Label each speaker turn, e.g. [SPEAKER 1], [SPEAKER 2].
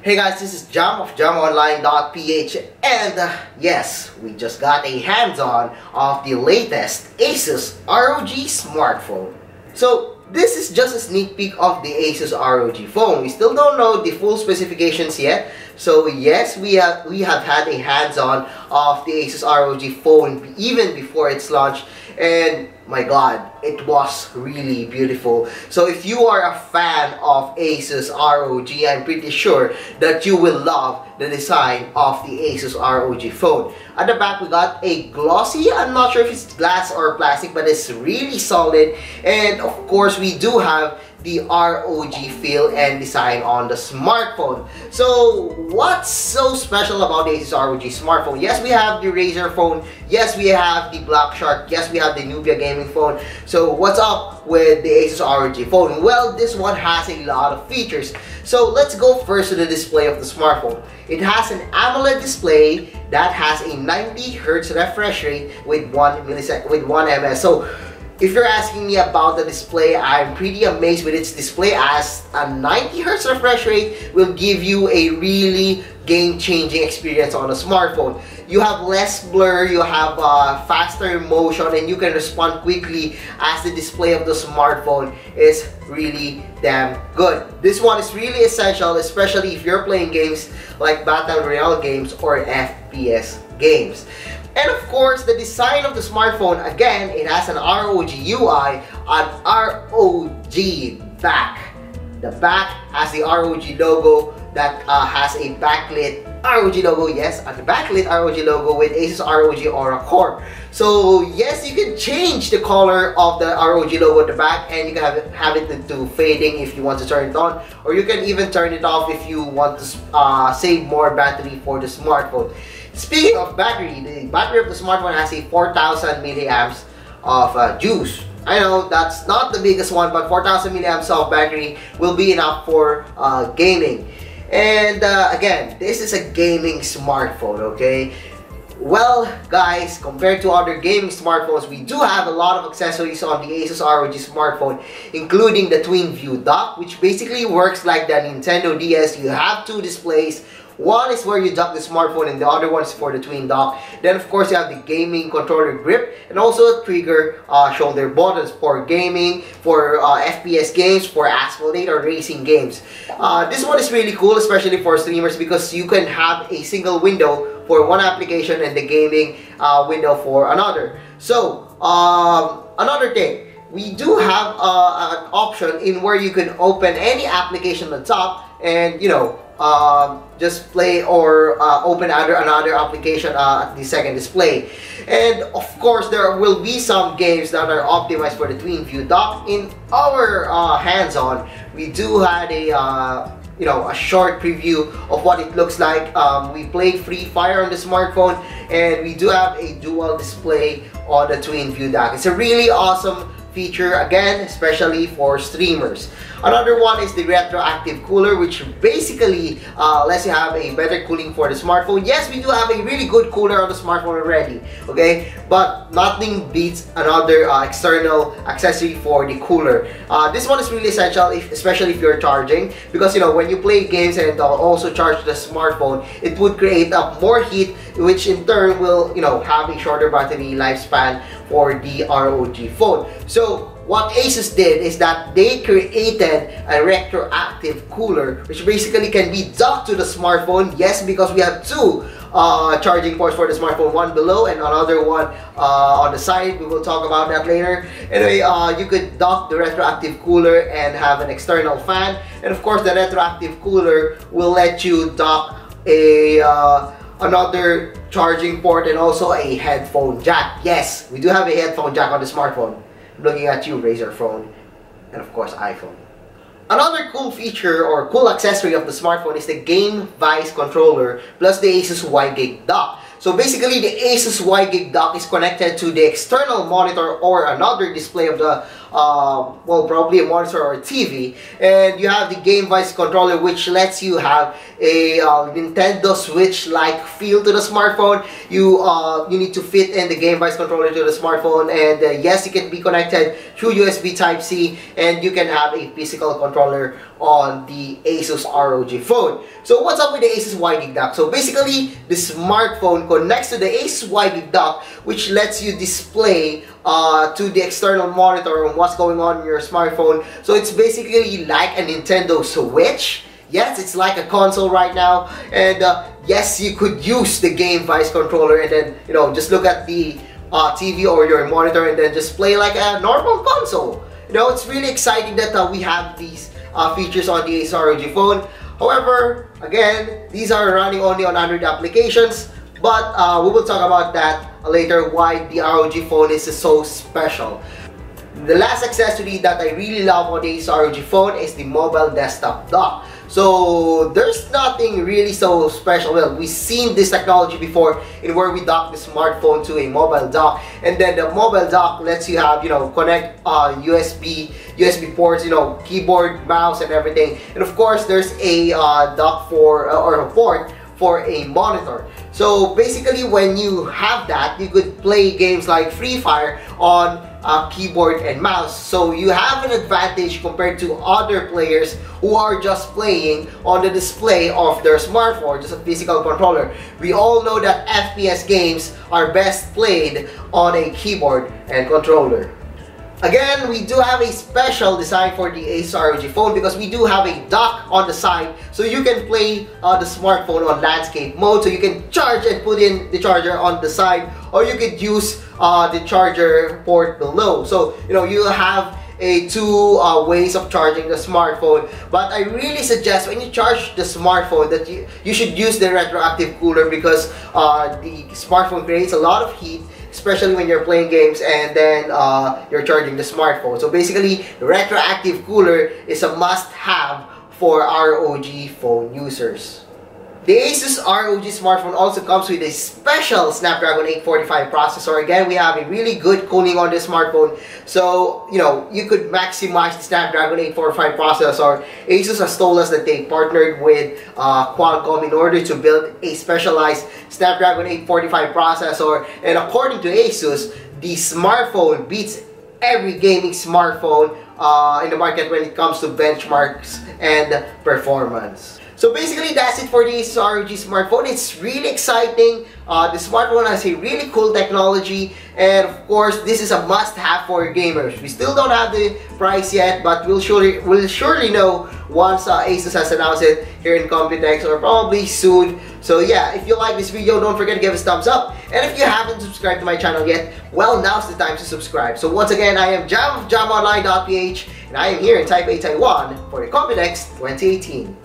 [SPEAKER 1] Hey guys, this is Jam of jamonline.ph, and yes, we just got a hands-on of the latest ASUS ROG smartphone. So this is just a sneak peek of the ASUS ROG phone. We still don't know the full specifications yet. So yes, we have had a hands-on of the ASUS ROG phone even before its launch, and my god, it was really beautiful. So if you are a fan of ASUS ROG, I'm pretty sure that you will love the design of the ASUS ROG phone. At the back, we got a glossy, I'm not sure if it's glass or plastic, but it's really solid. And of course, we do have the ROG feel and design on the smartphone. So what's so special about the ASUS ROG smartphone? Yes, we have the Razer phone. Yes, we have the Black Shark. Yes, we have the Nubia gaming phone. So what's up with the ASUS ROG phone? Well, this one has a lot of features. So let's go first to the display of the smartphone. It has an AMOLED display that has a 90 Hz refresh rate with 1 ms. So if you're asking me about the display, I'm pretty amazed with its display, as a 90 Hz refresh rate will give you a really game-changing experience on a smartphone. You have less blur, you have faster motion, and you can respond quickly as the display of the smartphone is really damn good. This one is really essential, especially if you're playing games like Battle Royale games or FPS games. And of course, the design of the smartphone, again, it has an ROG UI, an ROG back. The back has the ROG logo that has a backlit ROG logo, yes, a backlit ROG logo with ASUS ROG Aura Core. So yes, you can change the color of the ROG logo at the back, and you can have it to fading if you want to turn it on, or you can even turn it off if you want to save more battery for the smartphone. Speaking of battery, the battery of the smartphone has a 4000 milliamps of juice. I know that's not the biggest one, but 4000 milliamps of battery will be enough for gaming. And again, this is a gaming smartphone, okay? Well, guys, compared to other gaming smartphones, we do have a lot of accessories on the ASUS ROG smartphone, including the twin view dock, which basically works like the Nintendo DS. You have two displays. One is where you dock the smartphone, and the other one is for the twin dock. Then of course you have the gaming controller grip, and also a trigger shoulder buttons for gaming, for FPS games, for asphalt or racing games. This one is really cool, especially for streamers, because you can have a single window for one application and the gaming window for another. So another thing, we do have an option in where you can open any application on top and, you know, just play or open another application at the second display. And of course, there will be some games that are optimized for the twin view dock. In our hands-on, we do have a a short preview of what it looks like. We played Free Fire on the smartphone, and we do have a dual display on the twin view dock. It's a really awesome feature, again, especially for streamers. Another one is the retroactive cooler, which basically lets you have a better cooling for the smartphone. Yes, we do have a really good cooler on the smartphone already, okay? But nothing beats another external accessory for the cooler. This one is really essential, especially if you're charging, because, you know, when you play games and also charge the smartphone, it would create up more heat, which in turn will, you know, have a shorter battery lifespan for the ROG phone. So what ASUS did is that they created a retroactive cooler, which basically can be docked to the smartphone. Yes, because we have two charging ports for the smartphone, one below and another one on the side. We will talk about that later. Anyway, you could dock the retroactive cooler and have an external fan. And of course, the retroactive cooler will let you dock a another charging port and also a headphone jack. Yes, we do have a headphone jack on the smartphone. I'm looking at you, Razer phone, and of course iPhone. Another cool feature or cool accessory of the smartphone is the Game Vice controller plus the ASUS WiGig dock. So basically, the ASUS WiGig dock is connected to the external monitor or another display of the well, probably a monitor or a TV, and you have the Game Vice controller, which lets you have a Nintendo Switch-like feel to the smartphone. You need to fit in the Game Vice controller to the smartphone, and yes, it can be connected through USB Type-C, and you can have a physical controller on the ASUS ROG phone. So what's up with the ASUS YD dock? So basically, the smartphone connects to the ASUS YD dock, which lets you display to the external monitor on what's going on in your smartphone. So it's basically like a Nintendo Switch. Yes, it's like a console right now, and yes, you could use the Game Vice controller and then, you know, just look at the TV or your monitor and then just play like a normal console. You know, it's really exciting that we have these features on the ASUS ROG phone. However, again, these are running only on Android applications, but we will talk about that later, why the ROG phone is so special. The last accessory that I really love on the ASUS ROG phone is the mobile desktop dock. So there's nothing really so special. Well, we've seen this technology before in where we dock the smartphone to a mobile dock, and then the mobile dock lets you have, you know, connect USB ports, you know, keyboard, mouse, and everything. And of course, there's a dock for or a port for a monitor. So basically, when you have that, you could play games like Free Fire on keyboard and mouse. So you have an advantage compared to other players who are just playing on the display of their smartphone, just a physical controller. We all know that FPS games are best played on a keyboard and controller. Again, we do have a special design for the ASUS ROG phone because we do have a dock on the side, so you can play the smartphone on landscape mode. So you can charge and put in the charger on the side, or you could use the charger port below. So, you know, you have two ways of charging the smartphone. But I really suggest when you charge the smartphone that you should use the retroactive cooler, because the smartphone creates a lot of heat, especially when you're playing games and then you're charging the smartphone. So basically, the retroactive cooler is a must-have for ROG phone users. The ASUS ROG smartphone also comes with a special Snapdragon 845 processor. Again, we have a really good cooling on this smartphone. So, you know, you could maximize the Snapdragon 845 processor. ASUS has told us that they partnered with Qualcomm in order to build a specialized Snapdragon 845 processor. And according to ASUS, the smartphone beats every gaming smartphone in the market when it comes to benchmarks and performance. So basically, that's it for the ASUS ROG smartphone. It's really exciting. The smartphone has a really cool technology, and of course, this is a must-have for gamers. We still don't have the price yet, but we'll surely know once ASUS has announced it here in Computex, or probably soon. So yeah, if you like this video, don't forget to give us a thumbs up. And if you haven't subscribed to my channel yet, well, now's the time to subscribe. So once again, I am Jam of JamOnline.ph, and I am here in Taipei, Taiwan for the Computex 2018.